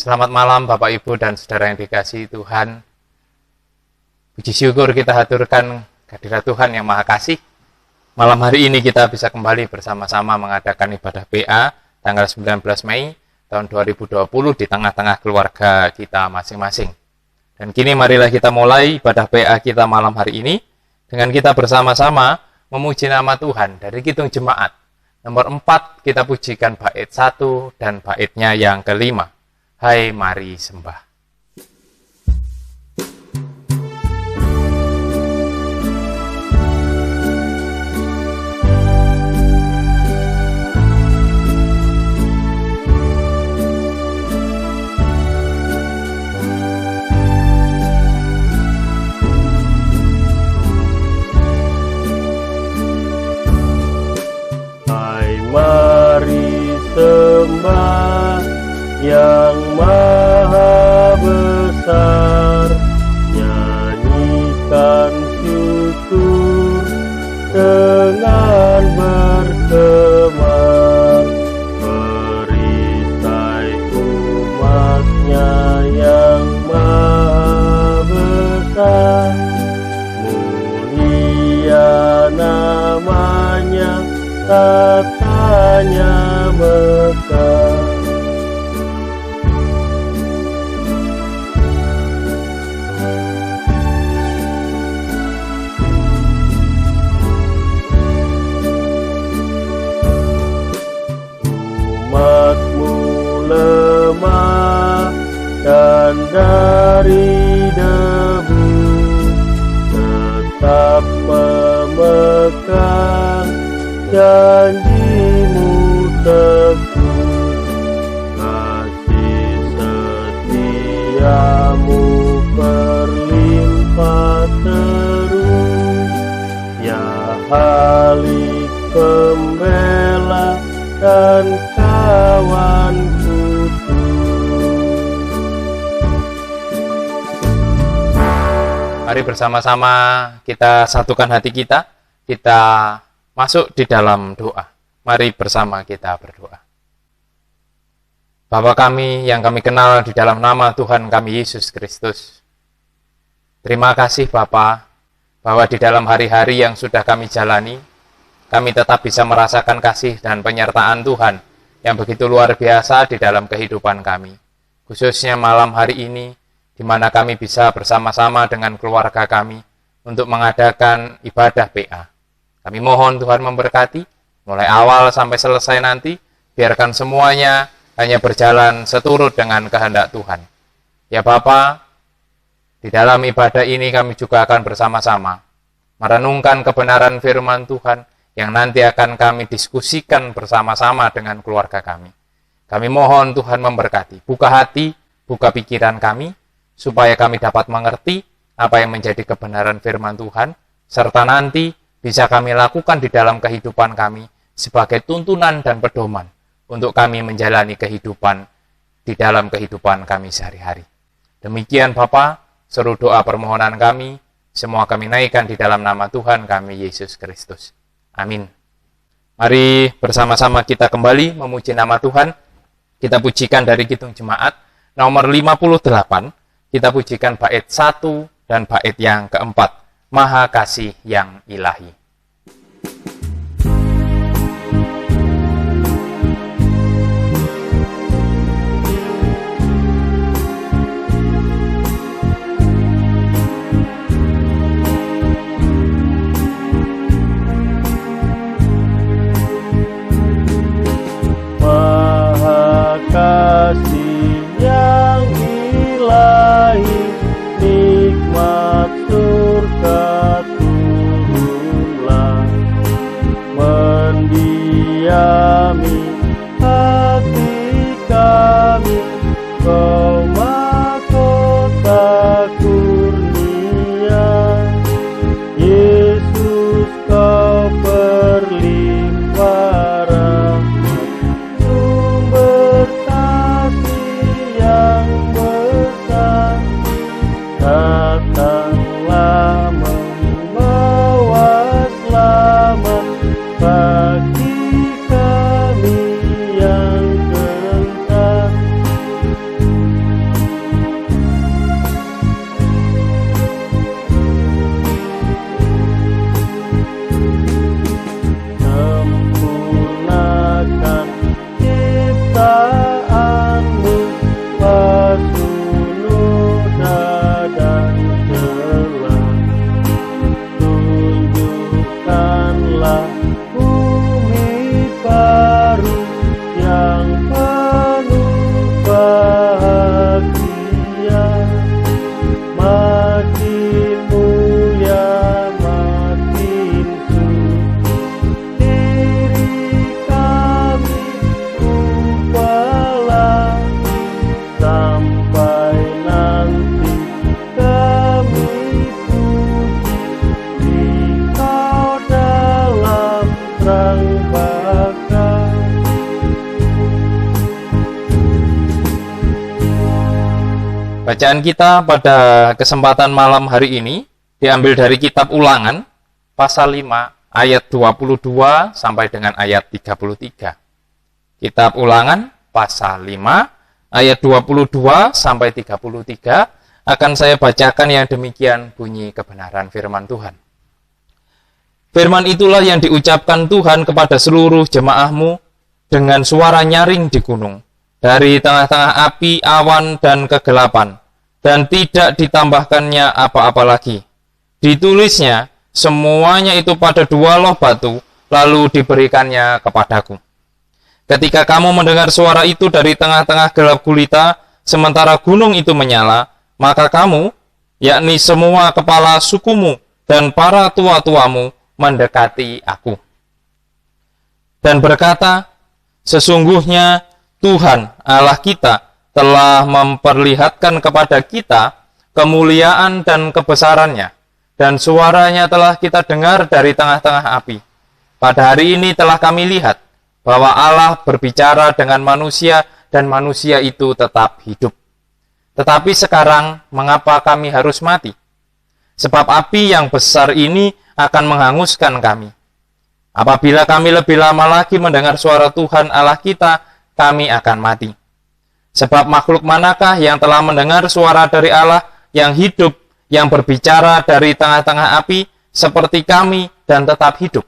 Selamat malam Bapak Ibu dan Saudara yang dikasihi Tuhan. Puji syukur kita haturkan kehadirat Tuhan yang Maha Kasih. Malam hari ini kita bisa kembali bersama-sama mengadakan ibadah PA tanggal 19 Mei tahun 2020 di tengah-tengah keluarga kita masing-masing. Dan kini marilah kita mulai ibadah PA kita malam hari ini dengan kita bersama-sama memuji nama Tuhan dari Kidung Jemaat. Nomor 4 kita pujikan bait 1 dan baitnya yang kelima. Hai mari sembah. Hai mari sembah yang maha besar, nyanyikan syukur dengan berteman, perisai umatnya yang maha besar, mulia namanya, tatanya mekar. Umatmu lemah dan dari debu, tetap memegang janjimu teguh, kasih setiamu berlimpah terus, ya Halik pembela dan kawan kudus. Mari bersama-sama kita satukan hati kita masuk di dalam doa. Mari bersama kita berdoa. Bapa kami yang kami kenal di dalam nama Tuhan kami Yesus Kristus. Terima kasih Bapa, bahwa di dalam hari-hari yang sudah kami jalani, kami tetap bisa merasakan kasih dan penyertaan Tuhan yang begitu luar biasa di dalam kehidupan kami. Khususnya malam hari ini, di mana kami bisa bersama-sama dengan keluarga kami untuk mengadakan ibadah PA. Kami mohon Tuhan memberkati, mulai awal sampai selesai nanti, biarkan semuanya hanya berjalan seturut dengan kehendak Tuhan. Ya Bapa, di dalam ibadah ini kami juga akan bersama-sama merenungkan kebenaran firman Tuhan yang nanti akan kami diskusikan bersama-sama dengan keluarga kami. Kami mohon Tuhan memberkati, buka hati, buka pikiran kami, supaya kami dapat mengerti apa yang menjadi kebenaran firman Tuhan, serta nanti bisa kami lakukan di dalam kehidupan kami sebagai tuntunan dan pedoman untuk kami menjalani kehidupan di dalam kehidupan kami sehari-hari. Demikian Bapa, seru doa permohonan kami, semua kami naikkan di dalam nama Tuhan kami Yesus Kristus. Amin. Mari bersama-sama kita kembali memuji nama Tuhan. Kita pujikan dari Kidung Jemaat nomor 58. Kita pujikan bait 1 dan bait yang keempat. Maha Kasih yang Ilahi. Maha Kasih yang Ilahi, nikmat surga turunlah. Bacaan kita pada kesempatan malam hari ini diambil dari kitab Ulangan pasal 5 ayat 22 sampai dengan ayat 33. Kitab Ulangan pasal 5 ayat 22 sampai 33 akan saya bacakan yang demikian bunyi kebenaran firman Tuhan. Firman itulah yang diucapkan Tuhan kepada seluruh jemaahmu dengan suara nyaring di gunung, dari tengah-tengah api, awan, dan kegelapan, dan tidak ditambahkannya apa-apa lagi. Ditulisnya, semuanya itu pada 2 loh batu, lalu diberikannya kepadaku. Ketika kamu mendengar suara itu dari tengah-tengah gelap gulita, sementara gunung itu menyala, maka kamu, yakni semua kepala sukumu dan para tua-tuamu, mendekati aku. Dan berkata, sesungguhnya Tuhan Allah kita telah memperlihatkan kepada kita kemuliaan dan kebesarannya, dan suaranya telah kita dengar dari tengah-tengah api. Pada hari ini telah kami lihat bahwa Allah berbicara dengan manusia dan manusia itu tetap hidup. Tetapi sekarang mengapa kami harus mati? Sebab api yang besar ini akan menghanguskan kami. Apabila kami lebih lama lagi mendengar suara Tuhan Allah kita, kami akan mati. Sebab makhluk manakah yang telah mendengar suara dari Allah yang hidup, yang berbicara dari tengah-tengah api, seperti kami dan tetap hidup?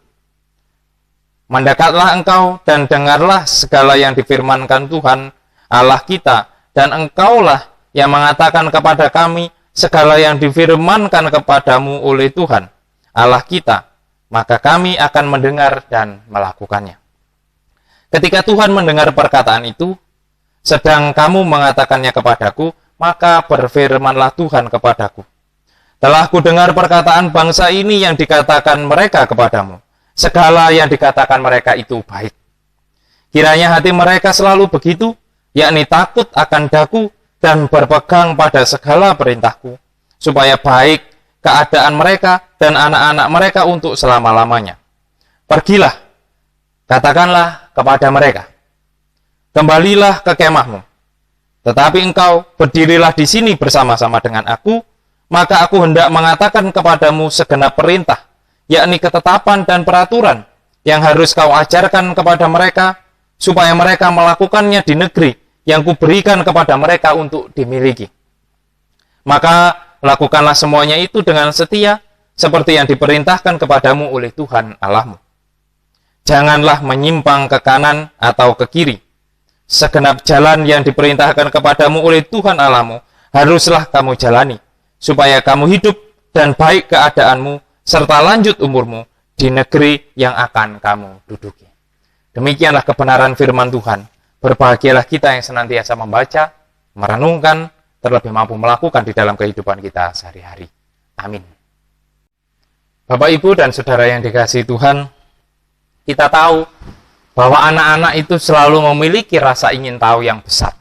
Mendekatlah engkau dan dengarlah segala yang difirmankan Tuhan Allah kita, dan engkaulah yang mengatakan kepada kami segala yang difirmankan kepadamu oleh Tuhan Allah kita, maka kami akan mendengar dan melakukannya. Ketika Tuhan mendengar perkataan itu, sedang kamu mengatakannya kepadaku, maka berfirmanlah Tuhan kepadaku. Telah kudengar perkataan bangsa ini yang dikatakan mereka kepadamu. Segala yang dikatakan mereka itu baik. Kiranya hati mereka selalu begitu, yakni takut akan daku dan berpegang pada segala perintahku, supaya baik keadaan mereka dan anak-anak mereka untuk selama-lamanya. Pergilah, katakanlah kepada mereka, kembalilah ke kemahmu. Tetapi engkau berdirilah di sini bersama-sama dengan aku, maka aku hendak mengatakan kepadamu segenap perintah, yakni ketetapan dan peraturan yang harus kau ajarkan kepada mereka, supaya mereka melakukannya di negeri yang kuberikan kepada mereka untuk dimiliki. Maka lakukanlah semuanya itu dengan setia, seperti yang diperintahkan kepadamu oleh Tuhan Allahmu. Janganlah menyimpang ke kanan atau ke kiri. Segenap jalan yang diperintahkan kepadamu oleh Tuhan Allahmu, haruslah kamu jalani, supaya kamu hidup dan baik keadaanmu, serta lanjut umurmu di negeri yang akan kamu duduki. Demikianlah kebenaran firman Tuhan. Berbahagialah kita yang senantiasa membaca, merenungkan, terlebih mampu melakukan di dalam kehidupan kita sehari-hari. Amin. Bapak, Ibu, dan Saudara yang dikasihi Tuhan, kita tahu bahwa anak-anak itu selalu memiliki rasa ingin tahu yang besar.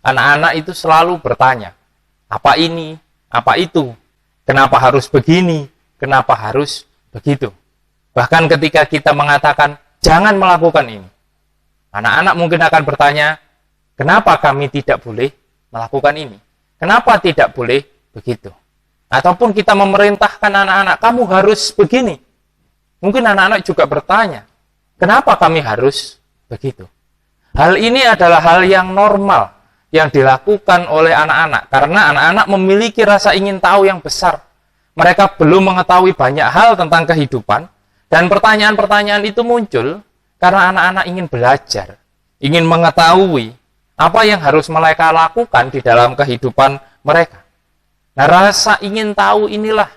Anak-anak itu selalu bertanya, apa ini, apa itu, kenapa harus begini, kenapa harus begitu. Bahkan ketika kita mengatakan, jangan melakukan ini, anak-anak mungkin akan bertanya, kenapa kami tidak boleh melakukan ini? Kenapa tidak boleh begitu? Ataupun kita memerintahkan anak-anak, kamu harus begini. Mungkin anak-anak juga bertanya, kenapa kami harus begitu? Hal ini adalah hal yang normal yang dilakukan oleh anak-anak, karena anak-anak memiliki rasa ingin tahu yang besar. Mereka belum mengetahui banyak hal tentang kehidupan, dan pertanyaan-pertanyaan itu muncul karena anak-anak ingin belajar, ingin mengetahui apa yang harus mereka lakukan di dalam kehidupan mereka. Nah, rasa ingin tahu inilah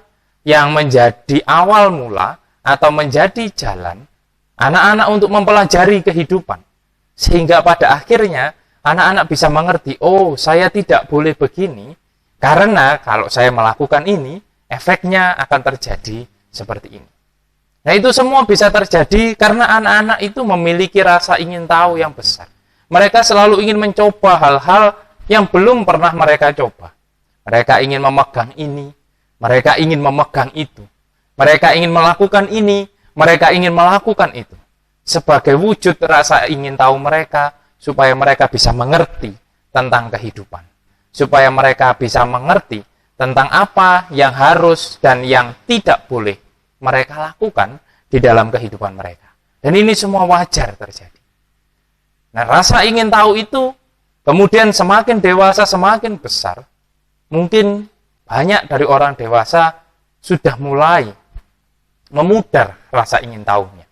yang menjadi awal mula atau menjadi jalan anak-anak untuk mempelajari kehidupan. Sehingga pada akhirnya anak-anak bisa mengerti, oh, saya tidak boleh begini, karena kalau saya melakukan ini, efeknya akan terjadi seperti ini. Nah, itu semua bisa terjadi karena anak-anak itu memiliki rasa ingin tahu yang besar. Mereka selalu ingin mencoba hal-hal yang belum pernah mereka coba. Mereka ingin memegang ini, mereka ingin memegang itu. Mereka ingin melakukan ini, mereka ingin melakukan itu. Sebagai wujud rasa ingin tahu mereka, supaya mereka bisa mengerti tentang kehidupan. supaya mereka bisa mengerti tentang apa yang harus dan yang tidak boleh mereka lakukan di dalam kehidupan mereka. Dan ini semua wajar terjadi. Nah, rasa ingin tahu itu kemudian semakin dewasa, semakin besar. Mungkin banyak dari orang dewasa sudah mulai memudar rasa ingin tahunya.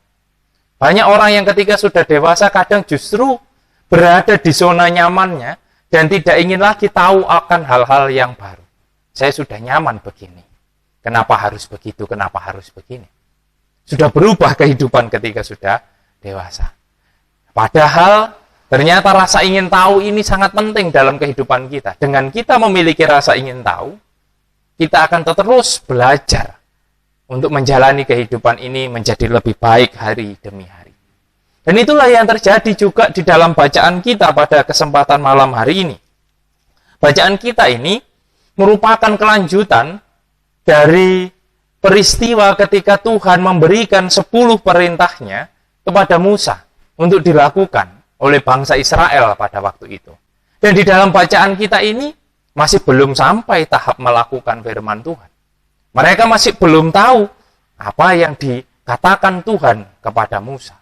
Banyak orang yang ketika sudah dewasa kadang justru berada di zona nyamannya dan tidak ingin lagi tahu akan hal-hal yang baru. Saya sudah nyaman begini. Kenapa harus begitu? Kenapa harus begini? Sudah berubah kehidupan ketika sudah dewasa. Padahal ternyata rasa ingin tahu ini sangat penting dalam kehidupan kita. Dengan kita memiliki rasa ingin tahu, kita akan terus belajar untuk menjalani kehidupan ini menjadi lebih baik hari demi hari. Dan itulah yang terjadi juga di dalam bacaan kita pada kesempatan malam hari ini. Bacaan kita ini merupakan kelanjutan dari peristiwa ketika Tuhan memberikan 10 perintahnya kepada Musa untuk dilakukan oleh bangsa Israel pada waktu itu. Dan di dalam bacaan kita ini masih belum sampai tahap melakukan firman Tuhan. Mereka masih belum tahu apa yang dikatakan Tuhan kepada Musa.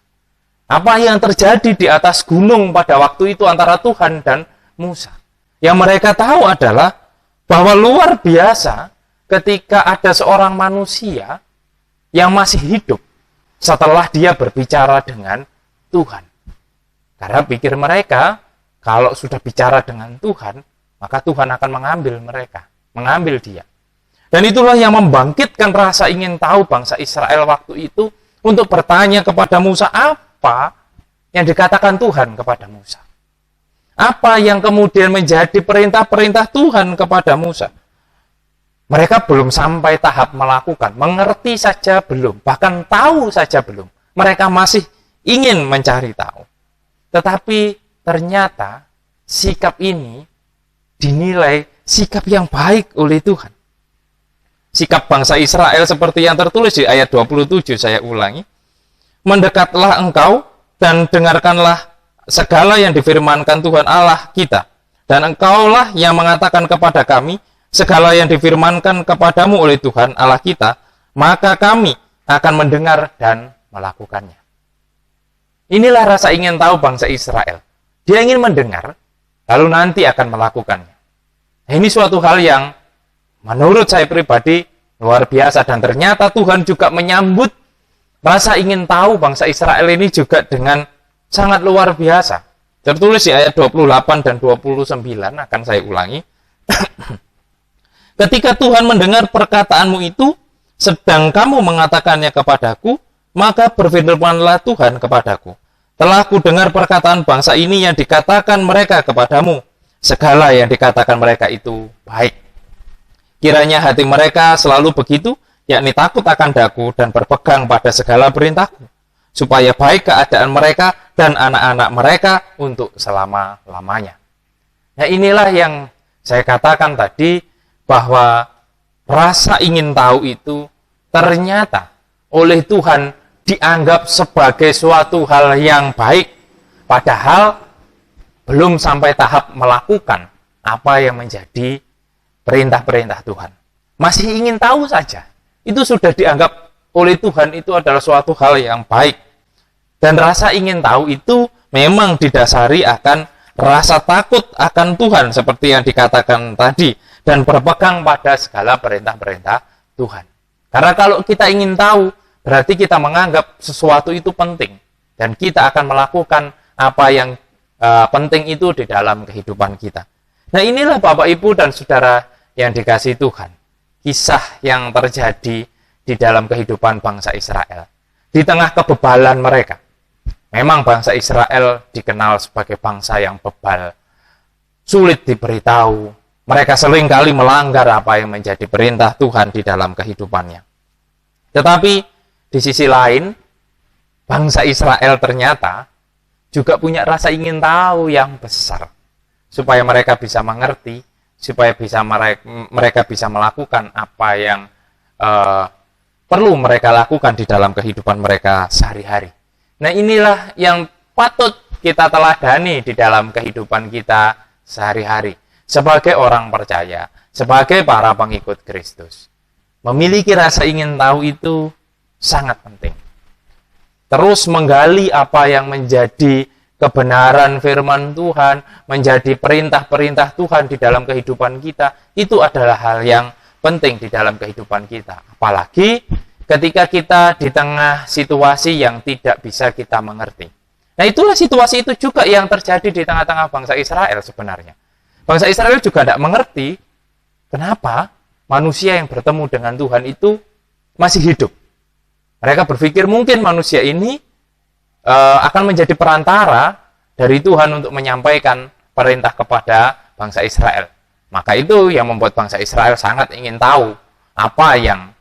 Apa yang terjadi di atas gunung pada waktu itu antara Tuhan dan Musa. Yang mereka tahu adalah bahwa luar biasa ketika ada seorang manusia yang masih hidup setelah dia berbicara dengan Tuhan. Karena pikir mereka, kalau sudah bicara dengan Tuhan, maka Tuhan akan mengambil mereka, mengambil dia. Dan itulah yang membangkitkan rasa ingin tahu bangsa Israel waktu itu untuk bertanya kepada Musa, apa yang dikatakan Tuhan kepada Musa? Apa yang kemudian menjadi perintah-perintah Tuhan kepada Musa? Mereka belum sampai tahap melakukan, mengerti saja belum, bahkan tahu saja belum. Mereka masih ingin mencari tahu. Tetapi ternyata sikap ini dinilai sikap yang baik oleh Tuhan. Sikap bangsa Israel seperti yang tertulis di ayat 27, saya ulangi. Mendekatlah engkau dan dengarkanlah segala yang difirmankan Tuhan Allah kita. Dan engkaulah yang mengatakan kepada kami, segala yang difirmankan kepadamu oleh Tuhan Allah kita, maka kami akan mendengar dan melakukannya. Inilah rasa ingin tahu bangsa Israel. Dia ingin mendengar, lalu nanti akan melakukannya. Nah, ini suatu hal yang menurut saya pribadi luar biasa, dan ternyata Tuhan juga menyambut rasa ingin tahu bangsa Israel ini juga dengan sangat luar biasa. Tertulis di ayat 28 dan 29, akan saya ulangi. Ketika Tuhan mendengar perkataanmu itu, sedang kamu mengatakannya kepadaku, maka berfirmanlah Tuhan kepadaku. Telah ku dengar perkataan bangsa ini yang dikatakan mereka kepadamu. Segala yang dikatakan mereka itu baik. Kiranya hati mereka selalu begitu, yakni takut akan Daku dan berpegang pada segala perintahku, supaya baik keadaan mereka dan anak-anak mereka untuk selama-lamanya. Nah, inilah yang saya katakan tadi, bahwa rasa ingin tahu itu ternyata oleh Tuhan dianggap sebagai suatu hal yang baik, padahal belum sampai tahap melakukan apa yang menjadi perintah-perintah Tuhan. Masih ingin tahu saja. Itu sudah dianggap oleh Tuhan itu adalah suatu hal yang baik. Dan rasa ingin tahu itu memang didasari akan rasa takut akan Tuhan seperti yang dikatakan tadi, dan berpegang pada segala perintah-perintah Tuhan. Karena kalau kita ingin tahu, berarti kita menganggap sesuatu itu penting, dan kita akan melakukan apa yang penting itu di dalam kehidupan kita. Nah, inilah Bapak Ibu dan Saudara yang dikasihi Tuhan, kisah yang terjadi di dalam kehidupan bangsa Israel. Di tengah kebebalan mereka, memang bangsa Israel dikenal sebagai bangsa yang bebal, sulit diberitahu. Mereka seringkali melanggar apa yang menjadi perintah Tuhan di dalam kehidupannya. Tetapi di sisi lain, bangsa Israel ternyata juga punya rasa ingin tahu yang besar, supaya mereka bisa mengerti, supaya mereka bisa melakukan apa yang perlu mereka lakukan di dalam kehidupan mereka sehari-hari. Nah, inilah yang patut kita teladani di dalam kehidupan kita sehari-hari. sebagai orang percaya, sebagai para pengikut Kristus. Memiliki rasa ingin tahu itu sangat penting. Terus menggali apa yang menjadi kebenaran firman Tuhan, menjadi perintah-perintah Tuhan di dalam kehidupan kita, itu adalah hal yang penting di dalam kehidupan kita. Apalagi ketika kita di tengah situasi yang tidak bisa kita mengerti. Nah, itulah situasi itu juga yang terjadi di tengah-tengah bangsa Israel sebenarnya. Bangsa Israel juga tidak mengerti kenapa manusia yang bertemu dengan Tuhan itu masih hidup. Mereka berpikir mungkin manusia ini akan menjadi perantara dari Tuhan untuk menyampaikan perintah kepada bangsa Israel. Maka itu yang membuat bangsa Israel sangat ingin tahu apa yang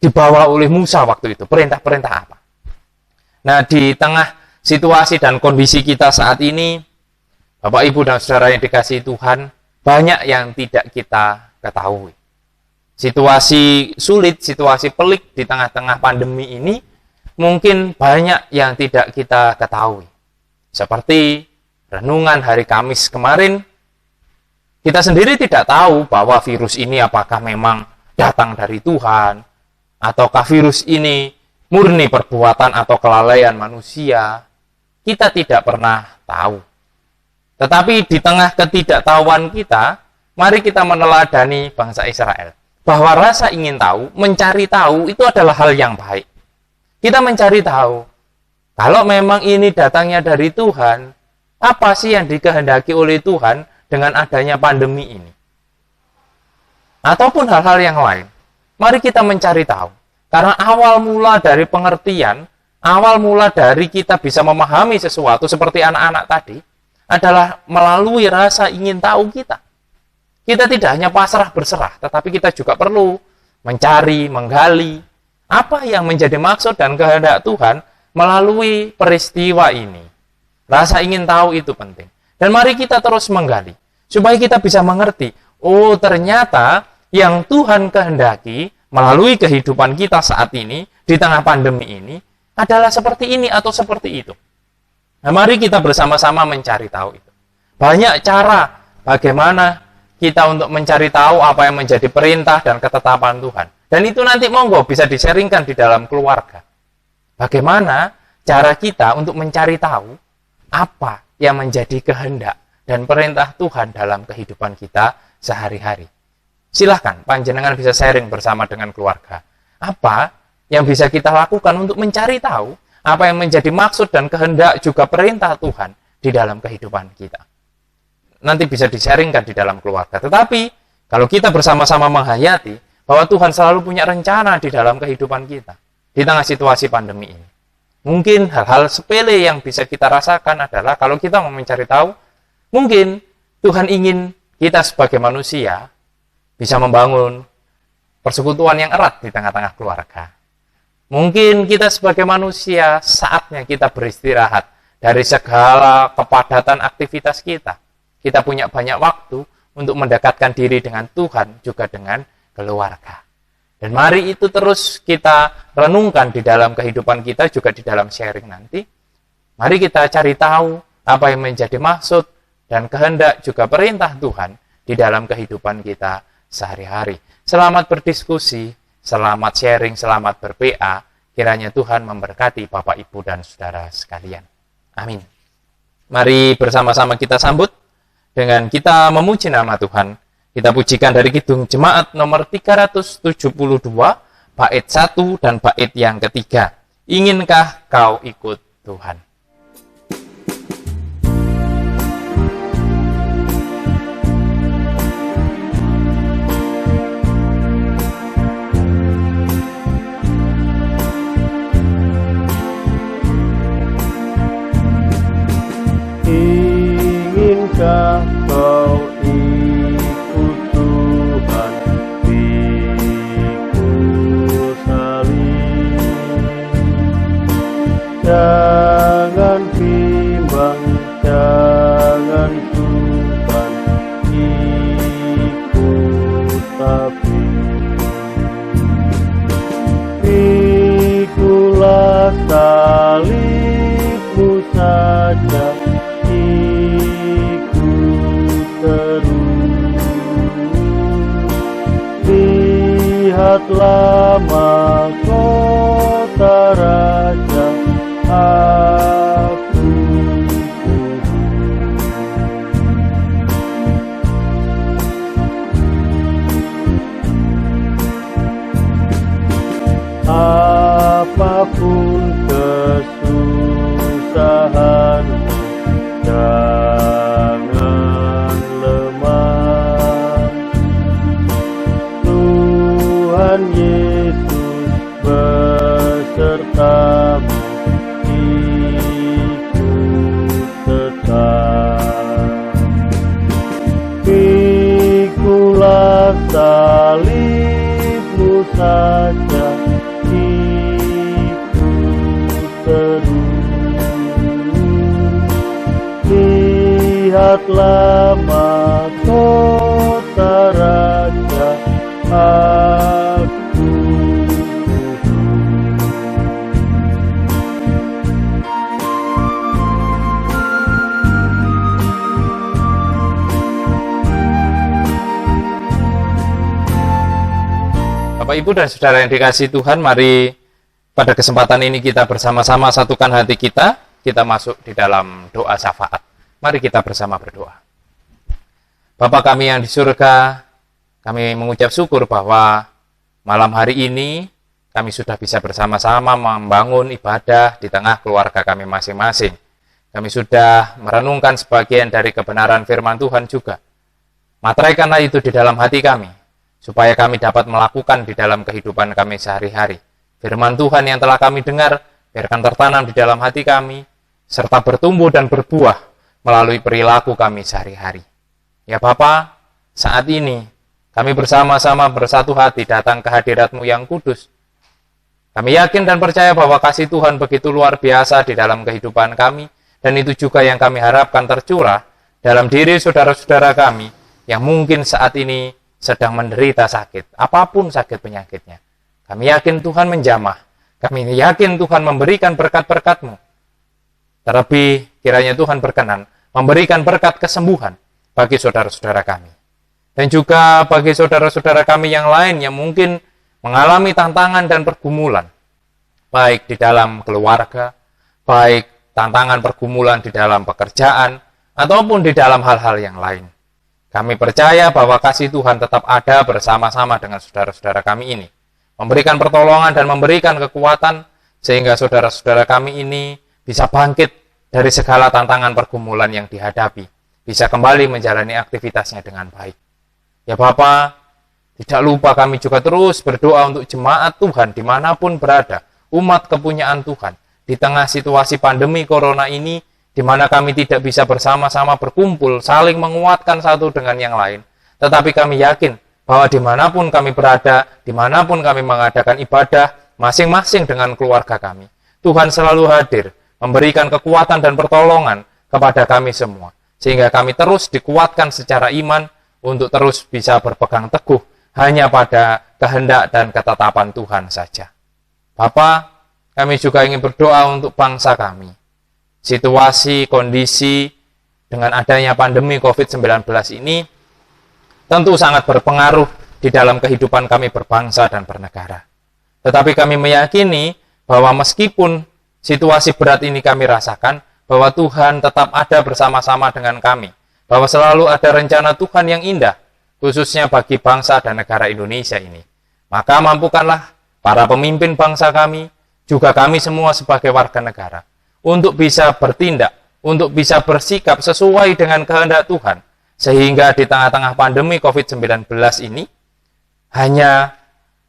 dibawa oleh Musa waktu itu, perintah-perintah apa. Nah, di tengah situasi dan kondisi kita saat ini, Bapak, Ibu, dan Saudara yang dikasihi Tuhan, banyak yang tidak kita ketahui. Situasi sulit, situasi pelik di tengah-tengah pandemi ini, mungkin banyak yang tidak kita ketahui. Seperti renungan hari Kamis kemarin, kita sendiri tidak tahu bahwa virus ini apakah memang datang dari Tuhan, ataukah virus ini murni perbuatan atau kelalaian manusia. Kita tidak pernah tahu. Tetapi di tengah ketidaktahuan kita, mari kita meneladani bangsa Israel. Bahwa rasa ingin tahu, mencari tahu, itu adalah hal yang baik. Kita mencari tahu, kalau memang ini datangnya dari Tuhan, apa sih yang dikehendaki oleh Tuhan dengan adanya pandemi ini? Ataupun hal-hal yang lain. Mari kita mencari tahu. Karena awal mula dari pengertian, awal mula dari kita bisa memahami sesuatu seperti anak-anak tadi, adalah melalui rasa ingin tahu kita. Kita tidak hanya pasrah berserah, tetapi kita juga perlu mencari, menggali, apa yang menjadi maksud dan kehendak Tuhan melalui peristiwa ini. Rasa ingin tahu itu penting. Dan mari kita terus menggali, supaya kita bisa mengerti, oh ternyata yang Tuhan kehendaki melalui kehidupan kita saat ini, di tengah pandemi ini, adalah seperti ini atau seperti itu. Nah, mari kita bersama-sama mencari tahu itu. Banyak cara bagaimana kita untuk mencari tahu apa yang menjadi perintah dan ketetapan Tuhan. Dan itu nanti monggo bisa di-sharingkan di dalam keluarga. Bagaimana cara kita untuk mencari tahu apa yang menjadi kehendak dan perintah Tuhan dalam kehidupan kita sehari-hari. Silahkan, panjenengan bisa sharing bersama dengan keluarga. Apa yang bisa kita lakukan untuk mencari tahu apa yang menjadi maksud dan kehendak juga perintah Tuhan di dalam kehidupan kita. Nanti bisa di-sharingkan di dalam keluarga. Tetapi, kalau kita bersama-sama menghayati bahwa Tuhan selalu punya rencana di dalam kehidupan kita, di tengah situasi pandemi ini. Mungkin hal-hal sepele yang bisa kita rasakan adalah kalau kita mau mencari tahu, mungkin Tuhan ingin kita sebagai manusia bisa membangun persekutuan yang erat di tengah-tengah keluarga. Mungkin kita sebagai manusia saatnya kita beristirahat dari segala kepadatan aktivitas kita. Kita punya banyak waktu untuk mendekatkan diri dengan Tuhan, juga dengan keluarga. Dan mari itu terus kita renungkan di dalam kehidupan kita, juga di dalam sharing nanti. Mari kita cari tahu apa yang menjadi maksud dan kehendak juga perintah Tuhan di dalam kehidupan kita sehari-hari. Selamat berdiskusi, selamat sharing, selamat ber-PA. Kiranya Tuhan memberkati Bapak, Ibu, dan Saudara sekalian. Amin. Mari bersama-sama kita sambut dengan kita memuji nama Tuhan. Kita pujikan dari Kidung Jemaat nomor 372, bait 1 dan bait yang ketiga. Inginkah kau ikut Tuhan? Inginkah kau ikut Tuhan, pikul salib dan lihatlah mahkota Raja aku. Apapun kesusahanmu, jangan lemah. Tuhan Yesus besertamu, ikut tetap. Pikulah salibmu saja, ikut terus. Lihatlah mahkota Raja aku. Bapak, Ibu, dan Saudara yang dikasihi Tuhan, mari pada kesempatan ini kita bersama-sama satukan hati kita masuk di dalam doa syafaat. Mari kita bersama berdoa. Bapa kami yang di surga, kami mengucap syukur bahwa malam hari ini kami sudah bisa bersama-sama membangun ibadah di tengah keluarga kami masing-masing. Kami sudah merenungkan sebagian dari kebenaran firman Tuhan juga. Materaikanlah itu di dalam hati kami, supaya kami dapat melakukan di dalam kehidupan kami sehari-hari. Firman Tuhan yang telah kami dengar, biarkan tertanam di dalam hati kami, serta bertumbuh dan berbuah melalui perilaku kami sehari-hari. Ya Bapa, saat ini kami bersama-sama bersatu hati datang ke hadirat-Mu yang kudus. Kami yakin dan percaya bahwa kasih Tuhan begitu luar biasa di dalam kehidupan kami, dan itu juga yang kami harapkan tercurah dalam diri saudara-saudara kami yang mungkin saat ini sedang menderita sakit, apapun sakit penyakitnya. Kami yakin Tuhan menjamah, kami yakin Tuhan memberikan berkat-berkat-Mu. Terlebih kiranya Tuhan berkenan memberikan berkat kesembuhan bagi saudara-saudara kami. Dan juga bagi saudara-saudara kami yang lain yang mungkin mengalami tantangan dan pergumulan, baik di dalam keluarga, baik tantangan pergumulan di dalam pekerjaan, ataupun di dalam hal-hal yang lain. Kami percaya bahwa kasih Tuhan tetap ada bersama-sama dengan saudara-saudara kami ini, memberikan pertolongan dan memberikan kekuatan, sehingga saudara-saudara kami ini bisa bangkit dari segala tantangan pergumulan yang dihadapi, bisa kembali menjalani aktivitasnya dengan baik. Ya Bapa, tidak lupa kami juga terus berdoa untuk jemaat Tuhan dimanapun berada, umat kepunyaan Tuhan, di tengah situasi pandemi corona ini, di mana kami tidak bisa bersama-sama berkumpul, saling menguatkan satu dengan yang lain. Tetapi kami yakin bahwa dimanapun kami berada, dimanapun kami mengadakan ibadah, masing-masing dengan keluarga kami, Tuhan selalu hadir, memberikan kekuatan dan pertolongan kepada kami semua, sehingga kami terus dikuatkan secara iman untuk terus bisa berpegang teguh hanya pada kehendak dan ketetapan Tuhan saja. Bapa, kami juga ingin berdoa untuk bangsa kami. Situasi, kondisi dengan adanya pandemi COVID-19 ini tentu sangat berpengaruh di dalam kehidupan kami berbangsa dan bernegara. Tetapi kami meyakini bahwa meskipun situasi berat ini kami rasakan, bahwa Tuhan tetap ada bersama-sama dengan kami, bahwa selalu ada rencana Tuhan yang indah, khususnya bagi bangsa dan negara Indonesia ini. Maka mampukanlah para pemimpin bangsa kami, juga kami semua sebagai warga negara, untuk bisa bertindak, untuk bisa bersikap sesuai dengan kehendak Tuhan, sehingga di tengah-tengah pandemi COVID-19 ini, hanya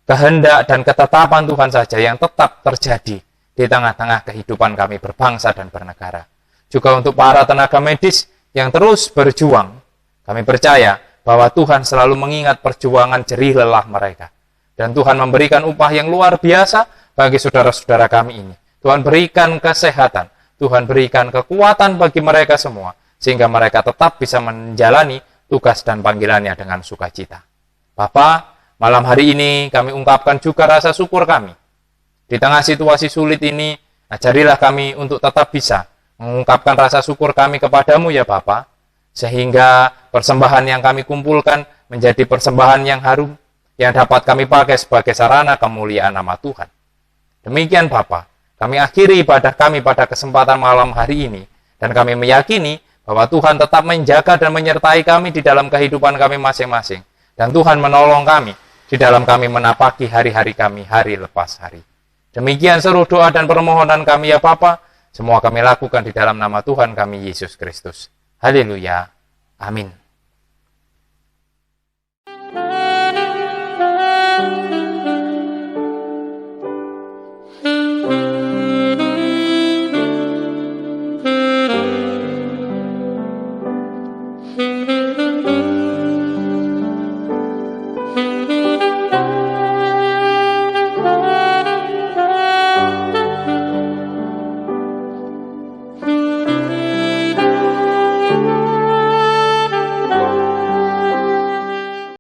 kehendak dan ketetapan Tuhan saja yang tetap terjadi di tengah-tengah kehidupan kami berbangsa dan bernegara. Juga untuk para tenaga medis yang terus berjuang, kami percaya bahwa Tuhan selalu mengingat perjuangan jerih lelah mereka. Dan Tuhan memberikan upah yang luar biasa bagi saudara-saudara kami ini. Tuhan berikan kesehatan, Tuhan berikan kekuatan bagi mereka semua, sehingga mereka tetap bisa menjalani tugas dan panggilannya dengan sukacita. Bapa, malam hari ini kami ungkapkan juga rasa syukur kami. Di tengah situasi sulit ini, ajarilah kami untuk tetap bisa mengungkapkan rasa syukur kami kepadamu ya Bapa, sehingga persembahan yang kami kumpulkan menjadi persembahan yang harum, yang dapat kami pakai sebagai sarana kemuliaan nama Tuhan. Demikian Bapa, kami akhiri ibadah kami pada kesempatan malam hari ini, dan kami meyakini bahwa Tuhan tetap menjaga dan menyertai kami di dalam kehidupan kami masing-masing, dan Tuhan menolong kami di dalam kami menapaki hari-hari kami hari lepas hari. Demikian seluruh doa dan permohonan kami ya Bapa, semua kami lakukan di dalam nama Tuhan kami Yesus Kristus. Haleluya. Amin.